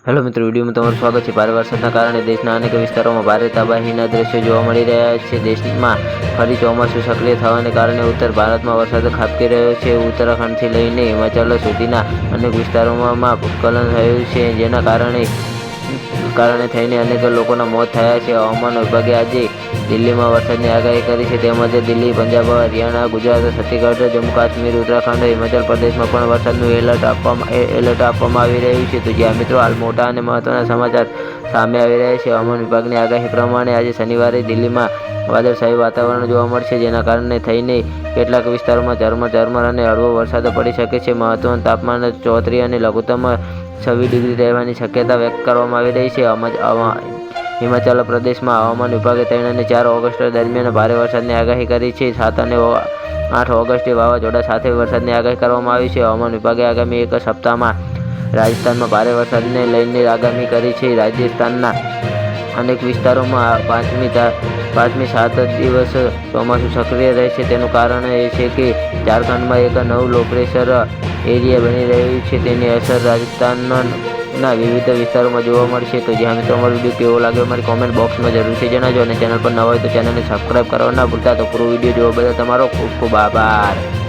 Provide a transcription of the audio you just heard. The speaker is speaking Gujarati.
હેલો મિત્રો, વિડીયોમાં તમારું સ્વાગત છે। ભારે વરસાદના કારણે દેશના અનેક વિસ્તારોમાં ભારે તબાહીના દ્રશ્યો જોવા મળી રહ્યા છે। દેશમાં ફરી ચોમાસું સક્રિય થવાને કારણે ઉત્તર ભારતમાં વરસાદ ખાબકી રહ્યો છે। ઉત્તરાખંડથી લઈને હિમાચલ સુધીના અનેક વિસ્તારોમાં ભૂસ્ખલન થયું છે, જેના કારણે થઈને અનેક લોકોના મોત થયા છે। હવામાન વિભાગે આજે દિલ્હીમાં વરસાદની આગાહી કરી છે। તેમજ દિલ્હી, પંજાબ, હરિયાણા, ગુજરાત, છત્તીસગઢ, જમ્મુ કાશ્મીર, ઉત્તરાખંડ, હિમાચલ પ્રદેશમાં પણ વરસાદનું એલર્ટ આપવામાં આવી રહ્યું છે। તો જ્યાં મિત્રો હાલ મોટા અને મહત્વના સમાચાર સામે આવી રહ્યા છે। હવામાન વિભાગની આગાહી પ્રમાણે આજે શનિવારે દિલ્હીમાં વાદળછાયું વાતાવરણ જોવા મળશે, જેના કારણે થઈને કેટલાક વિસ્તારોમાં ઝરમર અને હળવો વરસાદ પડી શકે છે। મહત્તમ તાપમાન 34 અને લઘુત્તમ 26 ડિગ્રી રહેવાની શક્યતા વ્યક્ત કરવામાં આવી રહી છે। હિમાચલ પ્રદેશમાં હવામાન વિભાગે 3 અને 4 ઓગસ્ટ દરમિયાન ભારે વરસાદની આગાહી કરી છે। 7 અને 8 ઓગસ્ટે વાવાઝોડા સાથે વરસાદની આગાહી કરવામાં આવી છે। હવામાન વિભાગે આગામી એક સપ્તાહમાં રાજસ્થાનમાં ભારે વરસાદને લઈને આગાહી કરી છે। રાજસ્થાનના અનેક વિસ્તારોમાં 5મી 7 દિવસ ચોમાસું સક્રિય રહેશે। તેનું કારણ એ છે કે ઝારખંડમાં એક નવું લો પ્રેશર એરિયા બની રહ્યું છે, તેની અસર રાજસ્થાનના વિવિધ વિસ્તારોમાં જોવા મળશે। તો જ્યાં મિત્રો અમારો વિડીયો કેવો લાગ્યો અમારી કોમેન્ટ બોક્સમાં જરૂરથી જણાવજો, અને ચેનલ પર નવા હોય તો ચેનલને સબસ્ક્રાઈબ કરવા ના ભૂલતા। તો પૂરો વિડીયો જોવા બદલ તમારો ખૂબ ખૂબ આભાર।